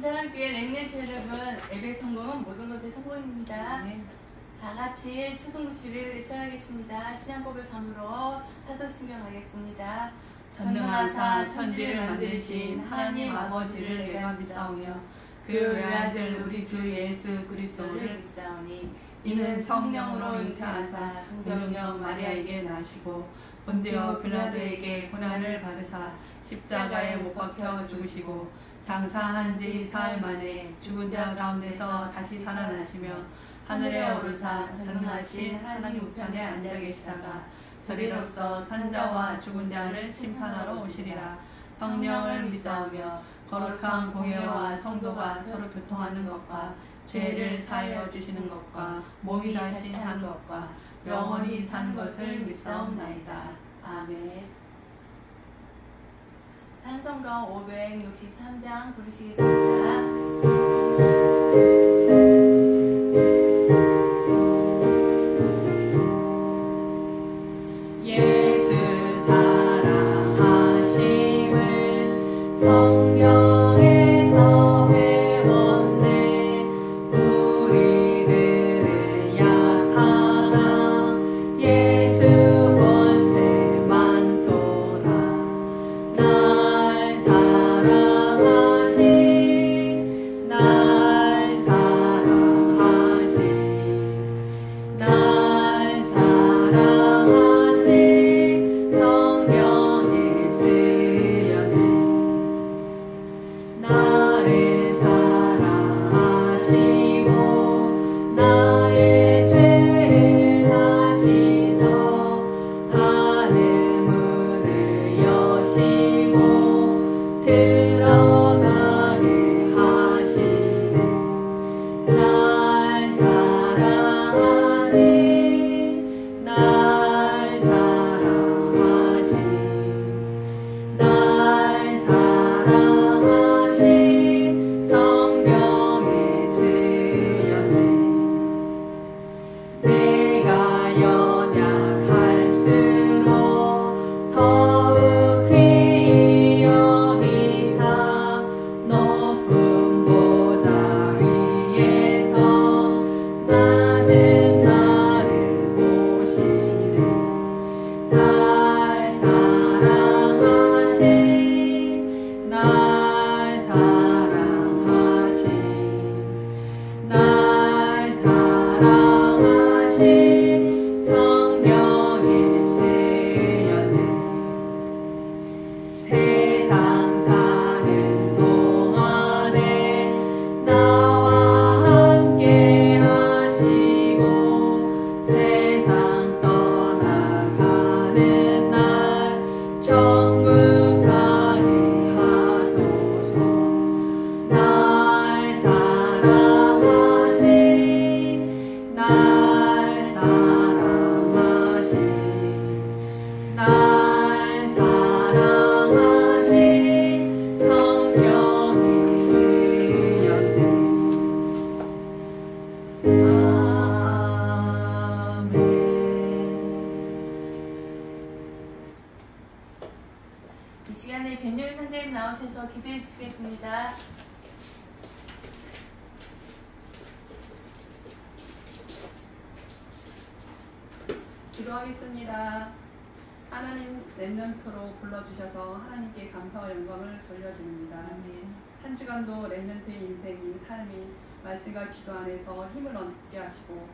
주사랑교회 랭렌트 여러분, 예배 성공은 모든 것의 성공입니다. 다 같이 초등부 주례를 시작하겠습니다. 신앙법을 감으로 사도신경 하겠습니다. 전능하사 천지를 만드신 하나님 아버지를 내가 믿사오며 그 외아들 우리 주 예수 그리스도를 믿사오니 이는 성령으로 잉태하사 동정녀 마리아에게 나시고 본디오 빌라도에게 고난을 받으사 십자가에 못 박혀 죽으시고 장사한 지 사흘 만에 죽은 자 가운데서 다시 살아나시며 하늘에 오르사 전능하신 하나님 우편에 앉아 계시다가 저리로서 산자와 죽은 자를 심판하러 오시리라. 성령을 믿사오며 거룩한 공예와 성도가 서로 교통하는 것과 죄를 사하여 주시는 것과 몸이 다시 사는 것과 영원히 사는 것을 믿사옵나이다. 아멘. 찬송가 563장 부르시겠습니다. 이 시간에 변정일 선생님 나오셔서 기도해 주시겠습니다. 기도하겠습니다. 하나님 렘넌트로 불러주셔서 하나님께 감사와 영광을 돌려드립니다. 한 주간도 렘넌트의 인생이 삶이 말씀과 기도 안에서 힘을 얻게 하시고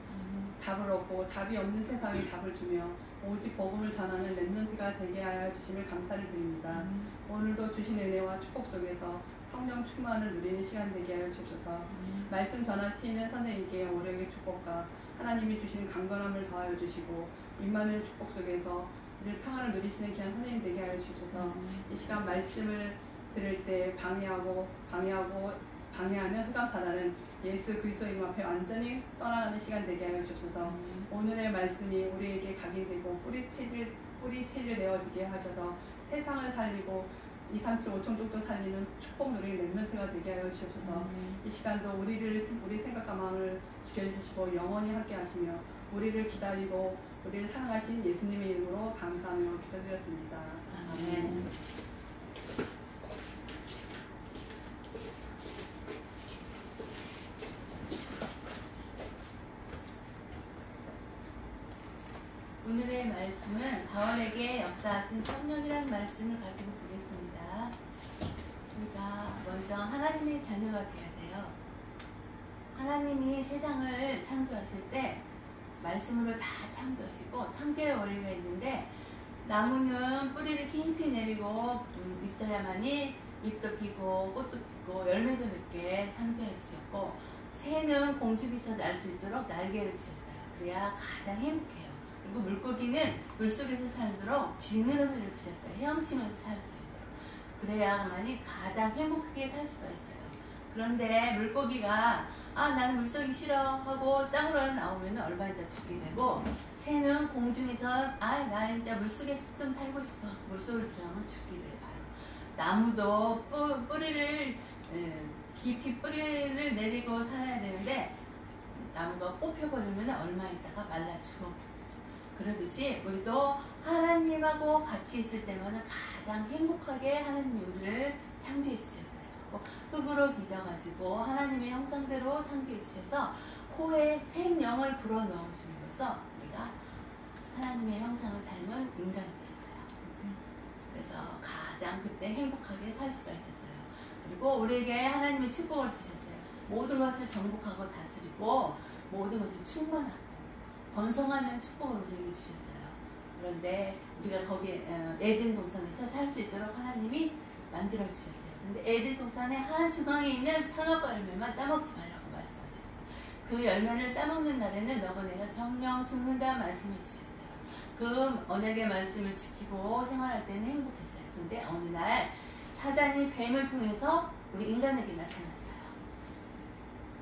답을 얻고 답이 없는 세상에 답을 주며 오직 복음을 전하는 렘넌트가 되게 하여 주심을 감사를 드립니다. 오늘도 주신 은혜와 축복 속에서 성령 충만을 누리는 시간 되게 하여 주셔서 말씀 전하시는 선생님께 오력의 축복과 하나님이 주시는 강건함을 더하여 주시고 임마누엘 축복 속에서 늘 평안을 누리시는 귀한 선생님 되게 하여 주셔서 이 시간 말씀을 들을 때 방해하는 흑암사단은 예수 그리스도 이름 앞에 완전히 떠나가는 시간 되게 하여 주셔서 오늘의 말씀이 우리에게 각인되고 뿌리 체질 내어지게 하셔서 세상을 살리고 2, 3, 7, 5천 정도 살리는 축복 누리는 렘넌트가 되게 하여 주셔서 이 시간도 우리 생각과 마음을 지켜주시고 영원히 함께 하시며 우리를 기다리고 우리를 사랑하신 예수님의 이름으로 감사하며 기도드렸습니다. 아멘. 우리에게 역사하신 성령이라는 말씀을 가지고 보겠습니다. 우리가 먼저 하나님의 자녀가 되어야 돼요. 하나님이 세상을 창조하실 때 말씀으로 다 창조하시고 창조의 원리가 있는데, 나무는 뿌리를 깊이 내리고 있어야만이 잎도 피고 꽃도 피고 열매도 맺게 창조해 주셨고, 새는 공중에서 날 수 있도록 날개를 주셨어요. 그래야 가장 행복해요. 그리고 물고기는 물속에서 살도록 지느러미를 주셨어요. 헤엄치면서 살 수 있도록. 그래야만이 가장 행복하게 살 수가 있어요. 그런데 물고기가 나는 물속이 싫어 하고 땅으로 나오면 얼마 있다 죽게 되고, 새는 공중에서 나 진짜 물속에서 좀 살고 싶어 물속으로 들어가면 죽게 돼요. 바로 나무도 뿌리를 깊이 뿌리를 내리고 살아야 되는데, 나무가 뽑혀버리면 얼마 있다가 말라 죽어. 그러듯이 우리도 하나님하고 같이 있을 때마다 가장 행복하게 하나님이 우리를 창조해 주셨어요. 흙으로 빚어가지고 하나님의 형상대로 창조해 주셔서 코에 생명을 불어넣으심으로써 우리가 하나님의 형상을 닮은 인간이 되었어요. 그래서 가장 그때 행복하게 살 수가 있었어요. 그리고 우리에게 하나님의 축복을 주셨어요. 모든 것을 정복하고 다스리고 모든 것을 충만하고 번성하는 축복을 우리에게 주셨어요. 그런데 우리가 거기에 에덴 동산에서 살 수 있도록 하나님이 만들어 주셨어요. 근데 에덴 동산의 한 중앙에 있는 선악과 열매만 따먹지 말라고 말씀하셨어요. 그 열매를 따먹는 날에는 너가 내가 정령 죽는다 말씀해 주셨어요. 그 언약의 말씀을 지키고 생활할 때는 행복했어요. 근데 어느 날 사단이 뱀을 통해서 우리 인간에게 나타났어요.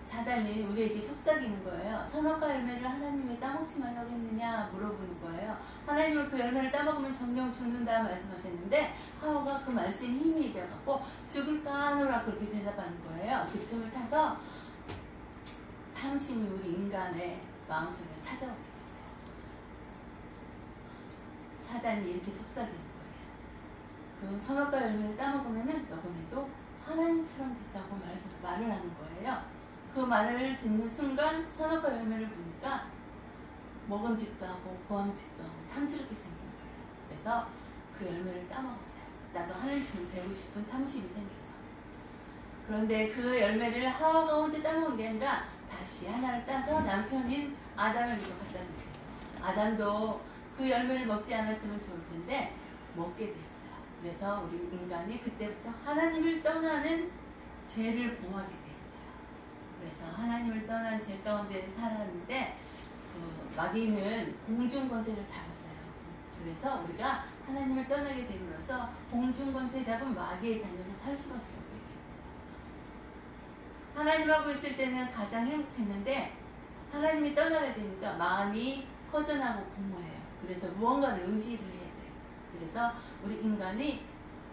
사단이 우리에게 속삭이는 거예요. 선악과 열매를 하나님이 따먹지 말라고 했느냐 물어보는 거예요. 하나님은 그 열매를 따먹으면 정령 죽는다 말씀하셨는데, 하와가 그 말씀에 힘이 되어갖고 죽을까 하노라 그렇게 대답하는 거예요. 그 틈을 타서 탐심이 우리 인간의 마음속에 찾아오게 됐어요. 사단이 이렇게 속삭이는 거예요. 그 선악과 열매를 따먹으면 너희도 하나님처럼 됐다고 말을 하는 거예요. 그 말을 듣는 순간 선악과 열매를 보니까 먹음직도 하고 보암직도 하고 탐스럽게 생긴 거예요. 그래서 그 열매를 따먹었어요. 나도 하나님처럼 되고 싶은 탐심이 생겨서. 그런데 그 열매를 하와가 혼자 따먹은 게 아니라 다시 하나를 따서 남편인 아담에게도 갖다 줬어요. 아담도 그 열매를 먹지 않았으면 좋을 텐데 먹게 되었어요. 그래서 우리 인간이 그때부터 하나님을 떠나는 죄를 범하게 돼요. 그래서 하나님을 떠난 죄 가운데 살았는데 그 마귀는 공중 권세를 잡았어요. 그래서 우리가 하나님을 떠나게 됨으로써 공중 권세 잡은 마귀의 자녀로 살 수밖에 없게 되었어요. 하나님하고 있을 때는 가장 행복했는데 하나님이 떠나게 되니까 마음이 허전하고 공허해요. 그래서 무언가를 의지를 해야 돼요. 그래서 우리 인간이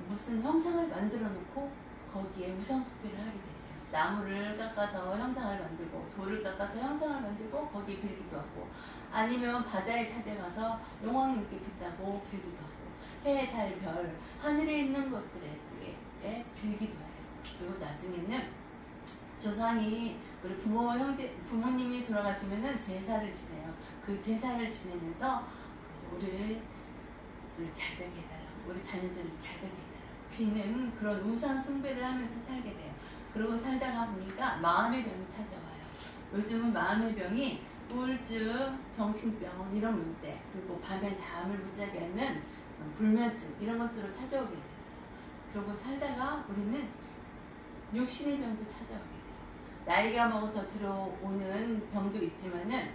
무슨 형상을 만들어 놓고 거기에 우상숭배를 하게 됐어요. 나무를 깎아서 형상을 만들고 돌을 깎아서 형상을 만들고 거기에 빌기도 하고, 아니면 바다에 찾아가서 용왕님께 빚다고 빌기도 하고, 해, 달, 별, 하늘에 있는 것들에 빌기도 해요. 그리고 나중에는 조상이 우리 부모님이 돌아가시면은 제사를 지내요. 그 제사를 지내면서 우리를 잘되게 해달라고, 우리 자녀들을 잘되게 해달라고 비는 그런 우상 숭배를 하면서 살게 돼요. 그러고 살다가 보니까 마음의 병이 찾아와요. 요즘은 마음의 병이 우울증, 정신병 이런 문제, 그리고 밤에 잠을 못 자게 하는 불면증 이런 것으로 찾아오게 돼요. 그러고 살다가 우리는 육신의 병도 찾아오게 돼요. 나이가 먹어서 들어오는 병도 있지만은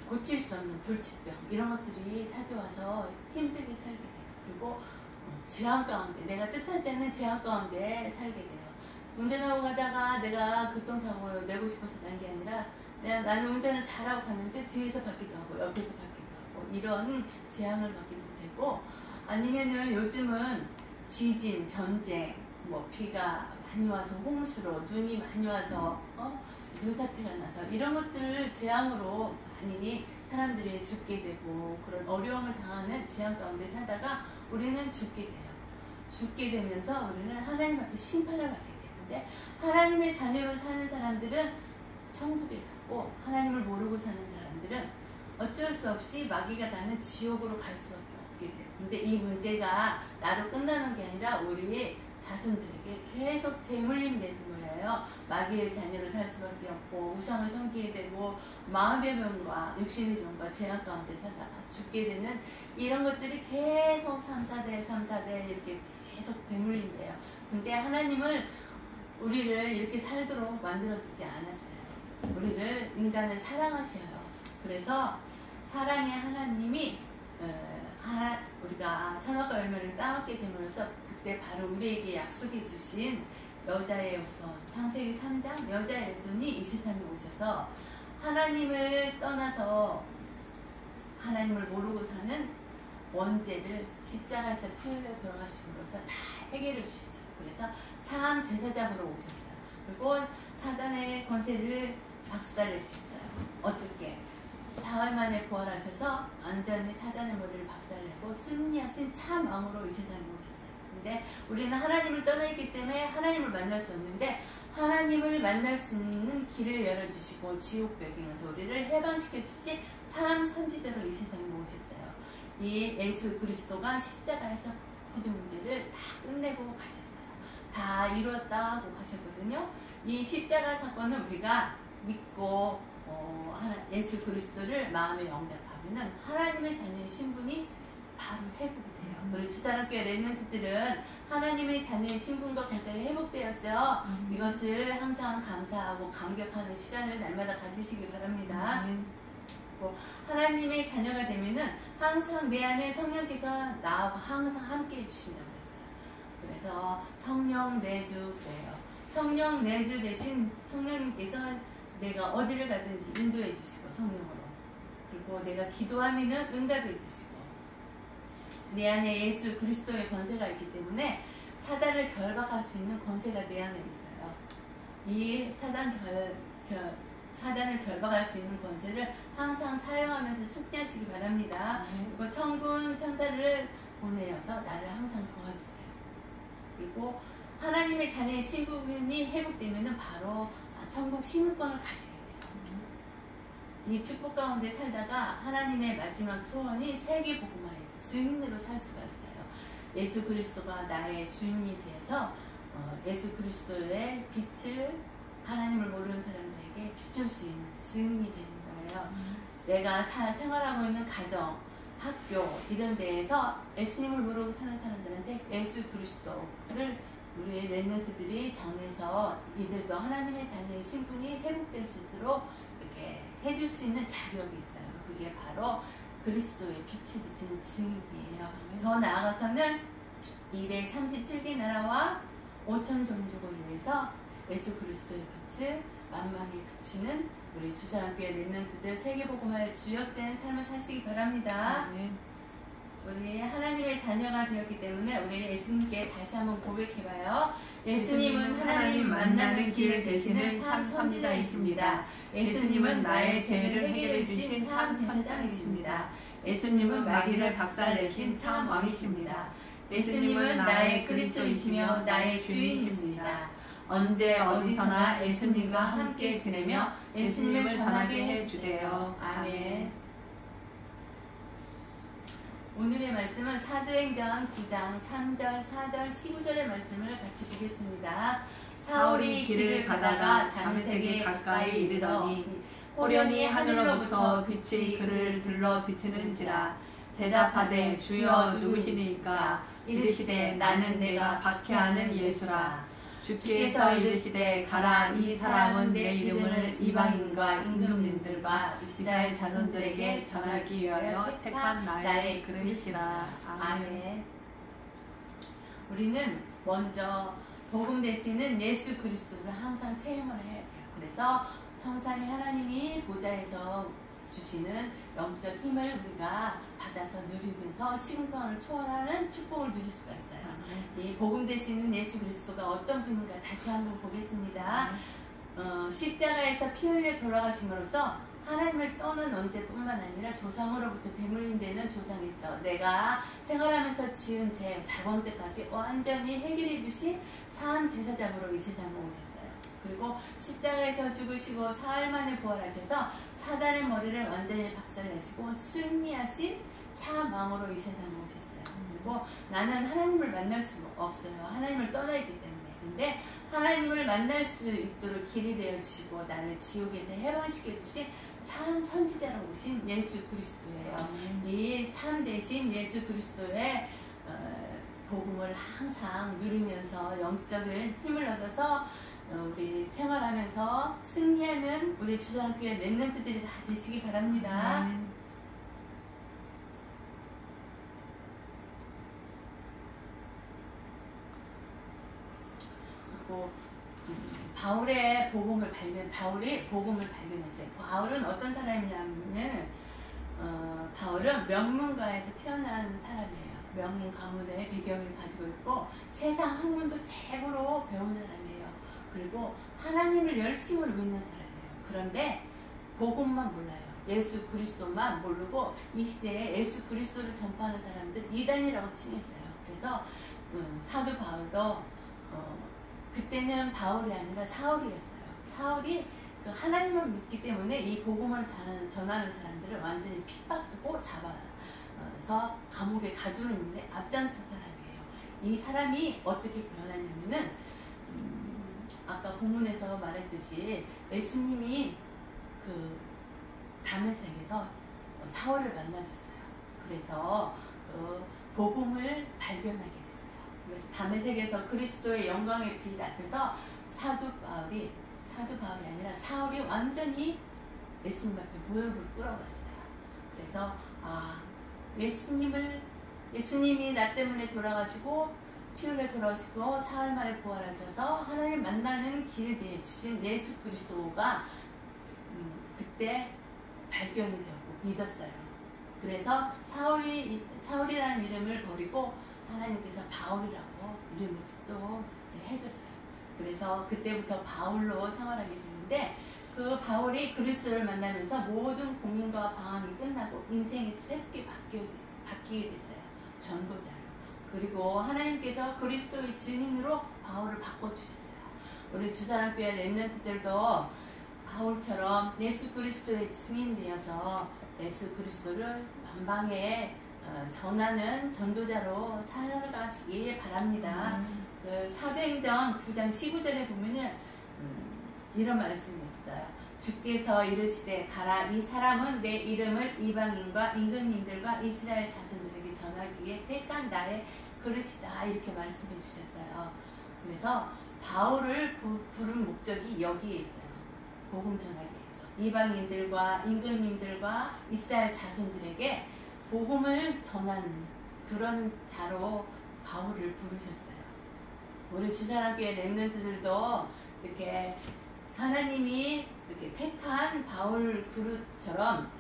고칠 수 없는 불치병 이런 것들이 찾아와서 힘들게 살게 돼요. 그리고 재앙 가운데, 내가 뜻하지 않는 재앙 가운데 살게 돼요. 운전하고 가다가 내가 교통사고 내고 싶어서 난 게 아니라 나는 운전을 잘하고 가는데 뒤에서 받기도 하고 옆에서 받기도 하고 이런 재앙을 받기도 되고, 아니면은 요즘은 지진, 전쟁, 뭐 비가 많이 와서 홍수로, 눈이 많이 와서 눈사태가 나서 이런 것들 재앙으로 많이 사람들이 죽게 되고 그런 어려움을 당하는 재앙 가운데 살다가 우리는 죽게 돼요. 죽게 되면서 우리는 하나님 앞에 심판을 받게 되는데, 하나님의 자녀로 사는 사람들은 천국에 가고 하나님을 모르고 사는 사람들은 어쩔 수 없이 마귀가 나는 지옥으로 갈 수밖에 없게 돼요. 근데 이 문제가 나로 끝나는 게 아니라 우리 자손들에게 계속 되물림되는 거예요. 마귀의 자녀로 살 수밖에 없고 우상을 섬기게 되고 마음의 병과 육신의 병과 재앙 가운데 살다가 죽게 되는 이런 것들이 계속 3, 4대 이렇게 계속 되물린대요. 근데 하나님을 우리를 이렇게 살도록 만들어주지 않았어요. 우리를 인간을 사랑하셔요. 그래서 사랑의 하나님이 우리가 선악과 열매를 따먹게 됨으로써 그때 바로 우리에게 약속해 주신 여자의 후손, 창세기 3장 여자의 후손이 이 세상에 오셔서 하나님을 떠나서 하나님을 모르고 사는 원죄를 십자가에서 피 흘려 돌아가심으로써 다 해결해 주셨어요. 그래서 참 제사장으로 오셨어요. 그리고 사단의 권세를 박살내셨어요. 어떻게? 사흘 만에 부활하셔서 완전히 사단의 머리를 박살내고 승리하신 참 왕으로 이 세상에 오셨어요. 근데 우리는 하나님을 떠나있기 때문에 하나님을 만날 수 없는데 하나님을 만날 수 있는 길을 열어주시고 지옥벽에서 우리를 해방시켜 주시 참 선지자로 이 세상에 오셨어요. 이 예수 그리스도가 십자가에서 모든 문제를 다 끝내고 가셨어요. 다 이루었다고 가셨거든요. 이 십자가 사건은 우리가 믿고 예수 그리스도를 마음에 영접하면은 하나님의 자녀의 신분이 바로 회복이 돼요. 우리 주사랑교회 렘넌트들은 하나님의 자녀의 신분과 권세가 회복되었죠. 이것을 항상 감사하고 감격하는 시간을 날마다 가지시기 바랍니다. 하나님의 자녀가 되면은 항상 내 안에 성령께서 나와 항상 함께 해주신다고 했어요. 그래서 성령 내주 그래요. 성령 내주 대신 성령님께서 내가 어디를 가든지 인도해 주시고 성령으로, 그리고 내가 기도하면은 응답해 주시고, 내 안에 예수 그리스도의 권세가 있기 때문에 사단을 결박할 수 있는 권세가 내 안에 있어요. 이 사단을 결박할 수 있는 권세를 항상 사용하면서 숙지하시기 바랍니다. 그리고 천군 천사를 보내어서 나를 항상 도와주세요. 그리고 하나님의 자녀의 신분이 회복되면 바로 천국 시민권을 가지게 돼요. 이 축복 가운데 살다가 하나님의 마지막 소원이 세계복음화의 증인으로 살 수가 있어요. 예수 그리스도가 나의 주인이 되어서 예수 그리스도의 빛을 하나님을 모르는 사람들에게 비출 수 있는 증인이 되는 거예요. 내가 생활하고 있는 가정, 학교 이런 데에서 예수님을 모르고 사는 사람들한테 예수 그리스도를 우리 렘넌트들이 정해서 이들도 하나님의 자녀의 신분이 회복될 수 있도록 이렇게 해줄 수 있는 자격이 있어요. 그게 바로 그리스도의 빛이 비치는 증인이에요. 더 나아가서는 237개 나라와 5천 종족을 위해서 예수 그리스도의 빛을 만방에 비치는 우리 주사랑교회 렘넌트들 세계복음화의 주역된 삶을 사시기 바랍니다. 우리 하나님의 자녀가 되었기 때문에 우리 예수님께 다시 한번 고백해봐요. 예수님은 하나님 만나는 길 되시는 참 선지자이십니다. 예수님은 나의 죄를 해결해 주신 참 제사장이십니다. 예수님은 마귀를 박살내신 참 왕이십니다. 예수님은 나의 그리스도이시며 나의 주인이십니다. 언제 어디서나 예수님과 함께 지내며 예수님을 전하게 해주세요. 아멘. 오늘의 말씀은 사도행전 9장 3절, 4절, 15절의 말씀을 같이 보겠습니다. 사울이 길을 가다가 다메섹에 가까이 이르더니 호련히 하늘로부터 빛이 그를 둘러 비추는지라. 대답하되 주여 누구시니까? 이르시되 나는 내가 박해하는 예수라. 주께서 이르시되 가라. 이 사람은 내 이름을 이방인과 임금님들과 이스라엘 자손들에게 전하기 위하여 택한 나의 그릇이라. 아멘. 우리는 먼저 복음 되시는 예수 그리스도를 항상 체험을 해야 돼요. 그래서 성삼위 하나님이 보좌에서 주시는 영적 힘을 우리가 받아서 누리면서 시공간을 초월하는 축복을 누릴 수가 있어요. 이 복음 되시는 예수 그리스도가 어떤 분인가 다시 한번 보겠습니다. 십자가에서 피 흘려 돌아가심으로써 하나님을 떠난 언제뿐만 아니라 조상으로부터 대물림되는 조상이죠. 내가 생활하면서 지은 죄, 4번째까지 완전히 해결해 주신 참 제사장으로 이 세상에 오셨어요. 그리고 십자가에서 죽으시고 사흘 만에 부활하셔서 사단의 머리를 완전히 박살내시고 승리하신 참 왕으로 이 세상에 오셨어요. 그리고 나는 하나님을 만날 수 없어요. 하나님을 떠나 있기 때문에. 근데 하나님을 만날 수 있도록 길이 되어주시고 나를 지옥에서 해방시켜 주신 참 선지자로 오신 예수 그리스도예요. 이 참 대신 예수 그리스도의 복음을 항상 누리면서 영적인 힘을 얻어서 우리 생활하면서 승리하는 우리 주사랑교회 랩런트들이 다 되시기 바랍니다. 그리고 바울이 복음을 발견했어요. 바울은 어떤 사람이냐면 바울은 명문가에서 태어난 사람이에요. 명문 가문의 배경을 가지고 있고 세상 학문도 최고로 배우는 사람이에요. 그리고 하나님을 열심으로 믿는 사람이에요. 그런데 복음만 몰라요. 예수 그리스도만 모르고 이 시대에 예수 그리스도를 전파하는 사람들 이단이라고 칭했어요. 그래서 사도 바울도 그때는 바울이 아니라 사울이었어요. 사울이 그 하나님을 믿기 때문에 이 복음을 전하는 사람들을 완전히 핍박하고 잡아서 감옥에 가두는 일에 앞장선 사람이에요. 이 사람이 어떻게 변하냐면은 아까 본문에서 말했듯이 예수님이 그 다메섹에서 사울을 만나줬어요. 그래서 그 복음을 발견하게 됐어요. 그래서 다메섹에서 그리스도의 영광의 빛 앞에서 사도 바울이 아니라 사울이 완전히 예수님 앞에 무릎을 꿇어버렸어요. 그래서 예수님이 나 때문에 돌아가시고 피 흘려 돌아오시고 사흘 만에 부활하셔서 하나님 만나는 길을 내주신 예수 그리스도가 그때 발견이 되었고 믿었어요. 그래서 사울이라는 이름을 버리고 하나님께서 바울이라고 이름을 또 해줬어요. 그래서 그때부터 바울로 생활하게 됐는데 그 바울이 그리스도를 만나면서 모든 고민과 방황이 끝나고 인생이 새롭게 바뀌게 됐어요. 전도자로. 그리고 하나님께서 그리스도의 증인으로 바울을 바꿔주셨어요. 우리 주사랑교회 랩런트들도 바울처럼 예수 그리스도의 증인되어서 예수 그리스도를 만방에 전하는 전도자로 살아가시기 바랍니다. 그 사도행전 9장 15절에 보면은 이런 말씀이 있어요. 주께서 이르시되 가라, 이 사람은 내 이름을 이방인과 임금님들과 이스라엘 자손들에게 전하기 위해 택한 나의 그릇이다, 이렇게 말씀해 주셨어요. 그래서 바울을 부른 목적이 여기에 있어요. 복음 전하기 위해서 이방인들과 임금님들과 이스라엘 자손들에게 복음을 전하는 그런 자로 바울을 부르셨어요. 우리 주사랑교회 랩런트들도 이렇게 하나님이 이렇게 택한 바울 그릇처럼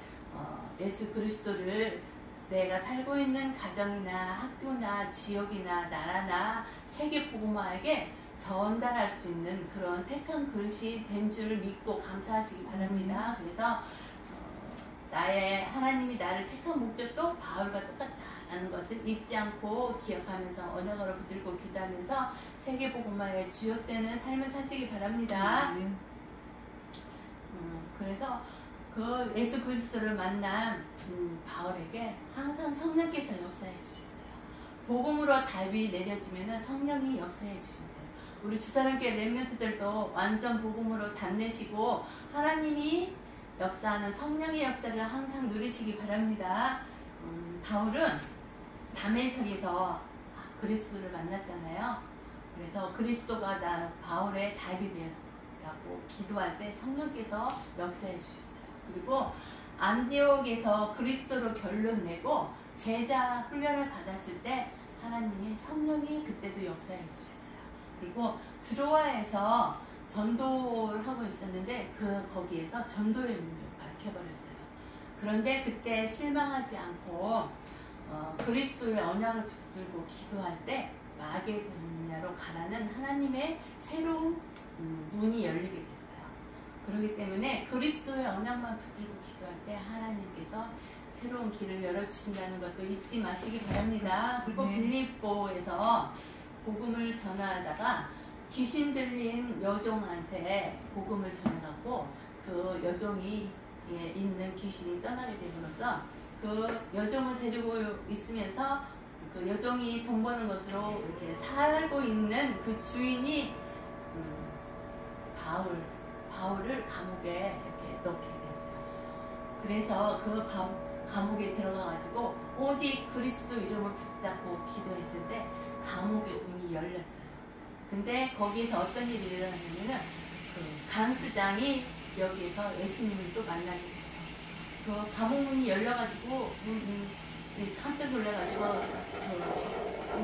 예수 그리스도를 내가 살고 있는 가정이나 학교나 지역이나 나라나 세계 복음화에게 전달할 수 있는 그런 택한 그릇이 된 줄 믿고 감사하시기 바랍니다. 그래서 하나님이 나를 택한 목적도 바울과 똑같다라는 것을 잊지 않고 기억하면서 언약으로 붙들고 기도하면서 세계 복음화에 주역되는 삶을 사시기 바랍니다. 그래서 그 예수 그리스도를 만난 바울에게 항상 성령께서 역사해 주셨어요. 복음으로 답이 내려지면 성령이 역사해 주신대요. 우리 주사랑교회 랩런트들도 완전 복음으로 답내시고 하나님이 역사하는 성령의 역사를 항상 누리시기 바랍니다. 바울은 다메섹에서 그리스도를 만났잖아요. 그래서 그리스도가 바울의 답이 되었다고 기도할 때 성령께서 역사해 주셨어요. 그리고 안디옥에서 그리스도로 결론 내고 제자 훈련을 받았을 때 하나님의 성령이 그때도 역사해 주셨어요. 그리고 드로아에서 전도를 하고 있었는데 거기에서 전도의 문을 밝혀버렸어요. 그런데 그때 실망하지 않고 그리스도의 언약을 붙들고 기도할 때 마게도냐로 가라는 하나님의 새로운 문이 열리게 됐어요. 그렇기 때문에 그리스도의 언약만 붙들고 기도할 때 하나님께서 새로운 길을 열어주신다는 것도 잊지 마시기 바랍니다. 그리고 빌립보에서 복음을 전하다가 귀신 들린 여종한테 복음을 전해갖고 그 여종이 있는 귀신이 떠나게 됨으로써 그 여종을 데리고 있으면서 그 여종이 돈 버는 것으로 이렇게 살고 있는 그 주인이 바울을 감옥에 이렇게 넣게 됐어요. 그래서 그 감옥에 들어가가지고 오직 그리스도 이름을 붙잡고 기도했을 때 감옥의 문이 열렸어요. 근데 거기에서 어떤 일이 일어났냐면은 그 강수장이 여기에서 예수님을 또 만나게 돼요. 그 감옥 문이 열려가지고 깜짝 놀라가지고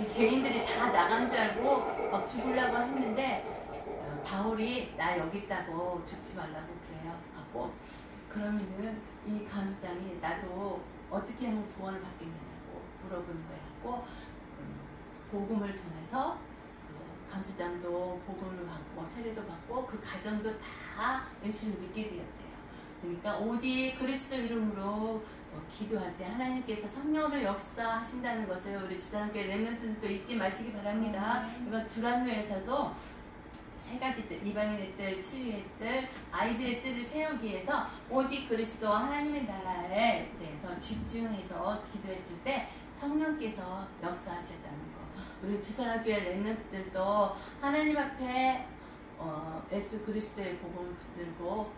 이 죄인들이 다 나간 줄 알고 막 죽으려고 했는데 바울이 나 여기 있다고 죽지 말라고 그래요. 하고 그러면은 이 간수장이 나도 어떻게 하면 구원을 받겠느냐고 물어보는 거예요. 하고 복음을 전해서 그 간수장도 복음을 받고 세례도 받고 그 가정도 다 예수를 믿게 되었대요. 그러니까 오직 그리스도 이름으로 기도할 때 하나님께서 성령을 역사하신다는 것을 우리 주장교회 렘넌트들도 잊지 마시기 바랍니다. 그러니까 두란노에서도 세 가지 뜻, 이방인의 뜻, 치유의 뜻, 아이들의 뜻을 세우기 위해서 오직 그리스도 하나님의 나라에 대해서 집중해서 기도했을 때 성령께서 역사하셨다는 거. 우리 주사랑교회 렘넌트들도 하나님 앞에 예수 그리스도의 복음을 붙들고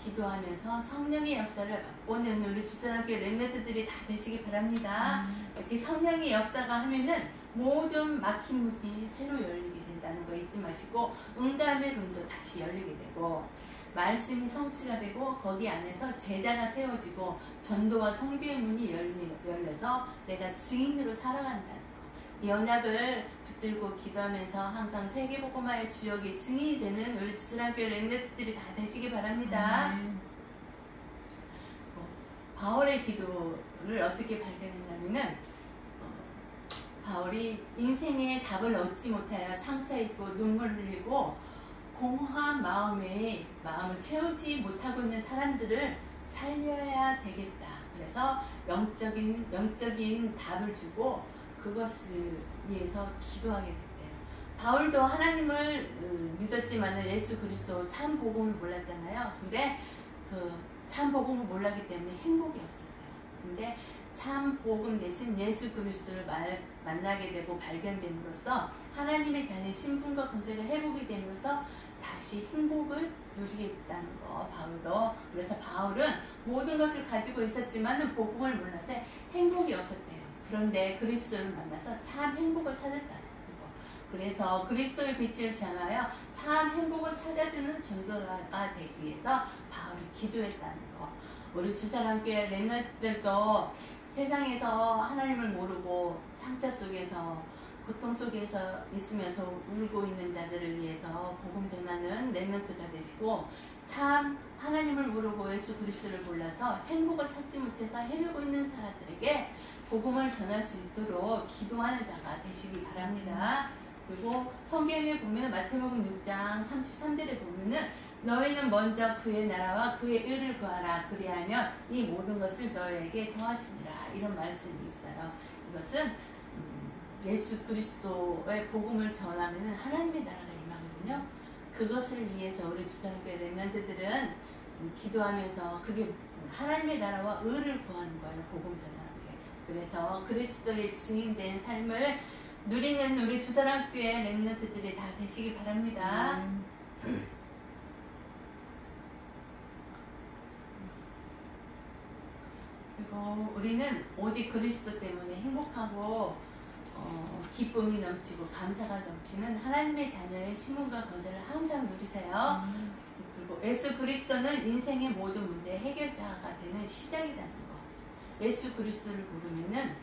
기도하면서 성령의 역사를 맛보는 우리 주사랑교회 렘넌트들이 다 되시기 바랍니다. 이렇게 성령의 역사가 하면은 모든 막힌 문이 새로 열리게 된다는 거 잊지 마시고 응답의 문도 다시 열리게 되고 말씀이 성취가 되고 거기 안에서 제자가 세워지고 전도와 선교의 문이 열려서 내가 증인으로 살아간다는 거. 이 언약을 붙들고 기도하면서 항상 세계복음화의 주역의 증인이 되는 우리 주라교회 렘넌트들이 다 되시기 바랍니다. 바울의 기도를 어떻게 발견했냐면은 바울이 인생의 답을 얻지 못하여 상처 입고 눈물 흘리고 공허한 마음을 채우지 못하고 있는 사람들을 살려야 되겠다. 그래서 영적인 답을 주고 그것을 위해서 기도하게 됐대요. 바울도 하나님을 믿었지만 예수 그리스도 참 복음을 몰랐잖아요. 근데 그 참 복음을 몰랐기 때문에 행복이 없었어요. 근데 참 복음 대신 예수 그리스도를 만나게 되고 발견됨으로써 하나님의 자녀의 신분과 권세가 회복이 됨으로써 다시 행복을 누리겠다는 거. 바울도. 그래서 바울은 모든 것을 가지고 있었지만 복음을 몰라서 행복이 없었대요. 그런데 그리스도를 만나서 참 행복을 찾았다는 거. 그래서 그리스도의 빛을 전하여 참 행복을 찾아주는 전도자가 되기 위해서 바울이 기도했다는 거. 우리 주사랑교회 렘넌트들도 세상에서 하나님을 모르고 상처 속에서 고통 속에서 있으면서 울고 있는 자들을 위해서 복음 전하는 렘넌트가 되시고 참 하나님을 모르고 예수 그리스도를 몰라서 행복을 찾지 못해서 헤매고 있는 사람들에게 복음을 전할 수 있도록 기도하는 자가 되시기 바랍니다. 그리고 성경에 보면 마태복음 6장 33절에 보면은 너희는 먼저 그의 나라와 그의 의를 구하라. 그리하면 이 모든 것을 너희에게 더하시니라. 이런 말씀이 있어요. 이것은 예수 그리스도의 복음을 전하면 하나님의 나라가 임하거든요. 그것을 위해서 우리 주장교회 렘넌트들은 기도하면서 그게 하나님의 나라와 의를 구하는 거예요. 복음 전하는 게. 그래서 그리스도의 증인된 삶을 누리는 우리 주사랑교회 렘넌트들이 다 되시기 바랍니다. 그리고 우리는 오직 그리스도 때문에 행복하고 기쁨이 넘치고 감사가 넘치는 하나님의 자녀의 신분과 권세를 항상 누리세요. 그리고 예수 그리스도는 인생의 모든 문제 해결자가 되는 시작이라는 거. 예수 그리스도를 부르면은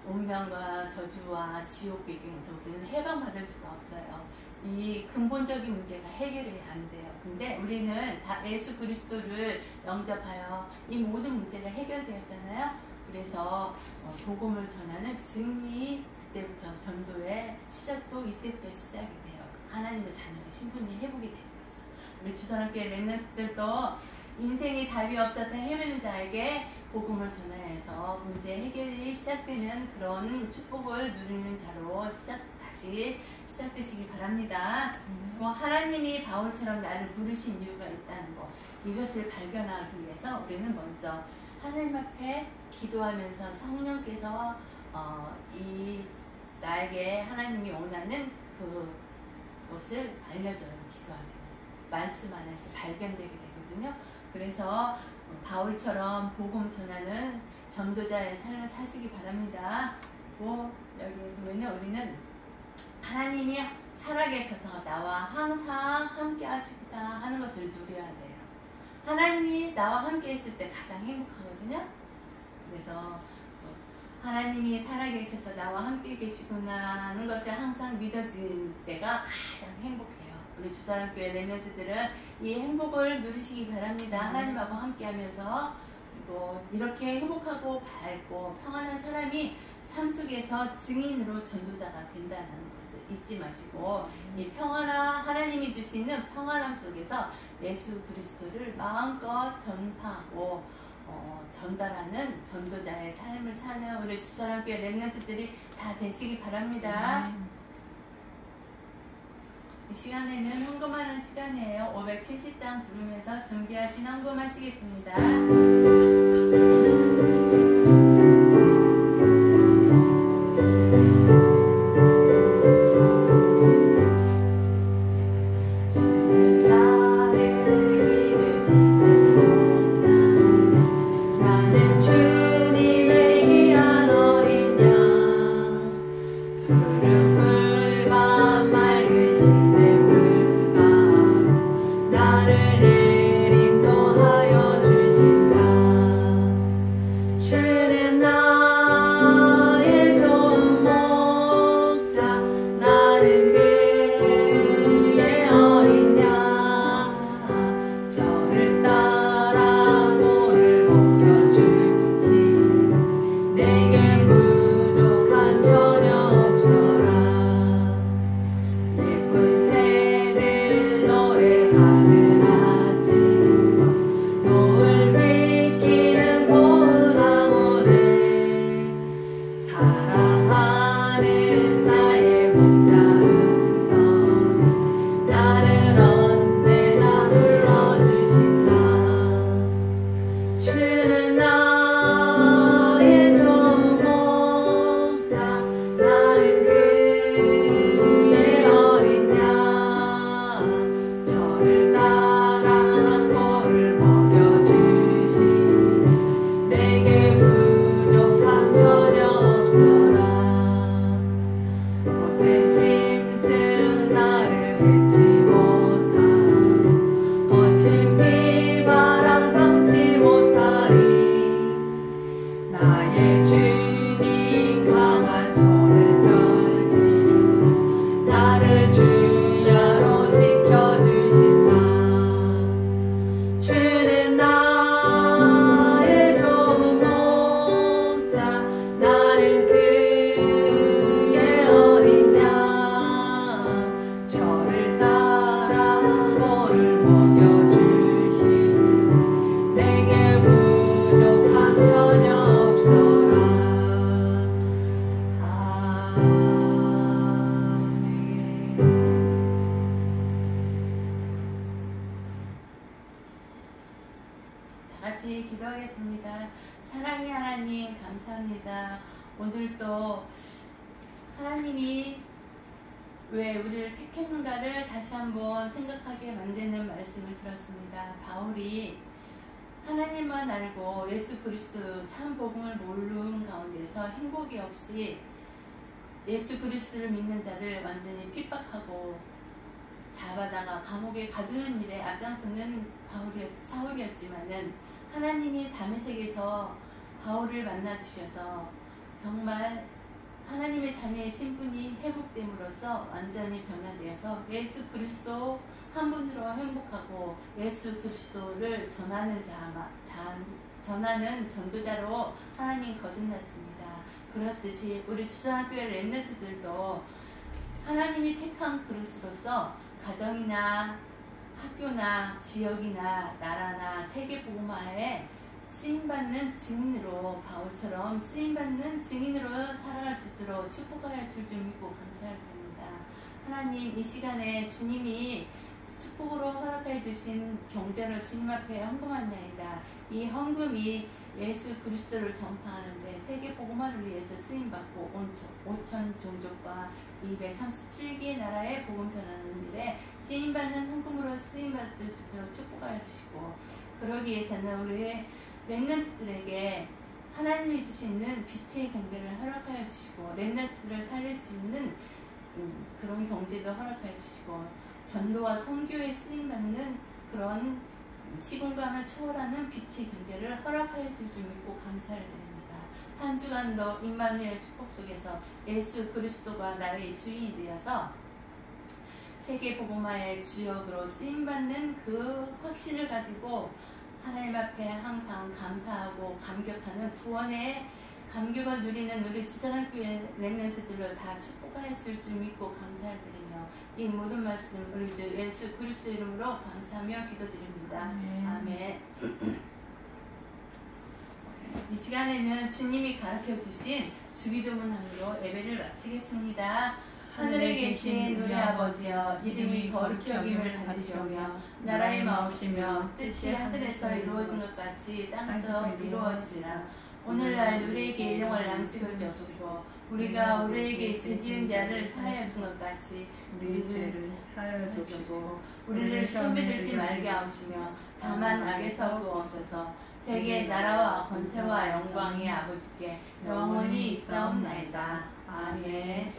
운명과 저주와 지옥 배경에서 우리는 해방받을 수가 없어요. 이 근본적인 문제가 해결이 안 돼요. 근데 우리는 다 예수 그리스도를 영접하여 이 모든 문제가 해결되었잖아요. 그래서 복음을 전하는 증이 그때부터 전도의 시작도 이때부터 시작이 돼요. 하나님의 자녀의 신분이 회복이 되고 있어. 우리 주사랑교회 렘넌트들도 인생에 답이 없어서 헤매는 자에게 복음을 전하여서 문제 해결이 시작되는 그런 축복을 누리는 자로 다시 다시 시작되시기 바랍니다. 하나님이 바울처럼 나를 부르신 이유가 있다는 거, 이것을 발견하기 위해서 우리는 먼저 하나님 앞에 기도하면서 성령께서 나에게 하나님이 원하는 그것을 알려줘요. 기도하면 말씀 안에서 발견되게 되거든요. 그래서 바울처럼 복음 전하는 전도자의 삶을 사시기 바랍니다. 여기 보면 우리는 하나님이 살아계셔서 나와 항상 함께 하시다 하는 것을 누려야 돼요. 하나님이 나와 함께 있을 때 가장 행복하거든요. 그래서 하나님이 살아계셔서 나와 함께 계시구나 하는 것을 항상 믿어진 때가 가장 행복해요. 우리 주사랑교회 렘넌트들은 이 행복을 누리시기 바랍니다. 하나님하고 함께 하면서 이렇게 행복하고 밝고 평안한 사람이 삶 속에서 증인으로 전도자가 된다는 것을 잊지 마시고, 이 평안한 하나님이 주시는 평안함 속에서 예수 그리스도를 마음껏 전파하고 전달하는 전도자의 삶을 사는 우리 주사랑교회 렘넌트들이 다 되시기 바랍니다. 이 시간에는 헌금하는 시간이에요. 570장 부르면서 준비하신 헌금하시겠습니다. 같이 기도하겠습니다. 사랑의 하나님 감사합니다. 오늘도 하나님이 왜 우리를 택했는가를 다시 한번 생각하게 만드는 말씀을 들었습니다. 바울이 하나님만 알고 예수 그리스도 참 복음을 모르는 가운데서 행복이 없이 예수 그리스도를 믿는 자를 완전히 핍박하고 잡아다가 감옥에 가두는 일에 앞장서는 사울이었지만은 하나님이 다메섹에서 바울을 만나 주셔서 정말 하나님의 자녀의 신분이 회복됨으로써 완전히 변화되어서 예수 그리스도 한 분으로 행복하고 예수 그리스도를 전하는 전도자로 하나님 거듭났습니다. 그렇듯이 우리 주사랑교회 렘넌트들도 하나님이 택한 그릇으로서 가정이나 학교나 지역이나 나라나 세계 복음화에 쓰임받는 증인으로, 바울처럼 쓰임받는 증인으로 살아갈 수 있도록 축복하여 줄 줄 믿고 감사할 겁니다. 하나님 이 시간에 주님이 축복으로 허락해 주신 경제로 주님 앞에 헌금한나이다. 이 헌금이 예수 그리스도를 전파하는데 세계 복음화를 위해서 쓰임받고 5천 종족과 237개 나라의 복음 전하는 일에 쓰임받는 헌금으로 쓰임받을 수 있도록 축복하여 주시고, 그러기 위해서는 우리의 렘넌트들에게 하나님이 주시는 빛의 경제를 허락하여 주시고, 렘넌트들을 살릴 수 있는 그런 경제도 허락하여 주시고, 전도와 선교에 쓰임받는 그런 시공간을 초월하는 빛의 경제를 허락하여 주실 줄 믿고 감사를 드립니다. 한 주간도 임마누엘 축복 속에서 예수 그리스도가 나의 주인이 되어서 세계 복음화의 주역으로 쓰임받는 그 확신을 가지고 하나님 앞에 항상 감사하고 감격하는 구원의 감격을 누리는 우리 주사랑교회 렘넌트들로 다 축복하여 줄 줄 믿고 감사를 드리며 이 모든 말씀 우리 주 예수 그리스도 이름으로 감사하며 기도드립니다. 아멘. 이 시간에는 주님이 가르쳐 주신 주기도문함으로 예배를 마치겠습니다. 하늘에 계신 우리 아버지여, 이름이 거룩히 여김을 받으시오며 나라의 마옵시며 뜻이 하늘에서 이루어진 것 같이 땅에서 이루어지리라. 오늘날 우리에게 일용할 양식을 주옵시고 우리가 우리에게 죄지은 자를 사하여 준 것 같이 우리 죄를 사하여 주옵시고 우리를 시험에 들지 말게 하옵시며 다만 악에서 구하옵소서. 대개 나라와 권세와 영광이 아버지께 영원히 있사옵나이다. 아멘.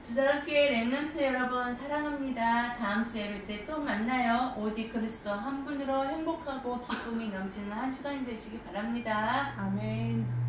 주사랑교회 렘넌트 여러분 사랑합니다. 다음 주 예배 때 또 만나요. 오직 그리스도 한 분으로 행복하고 기쁨이 넘치는 한 주간이 되시기 바랍니다. 아멘.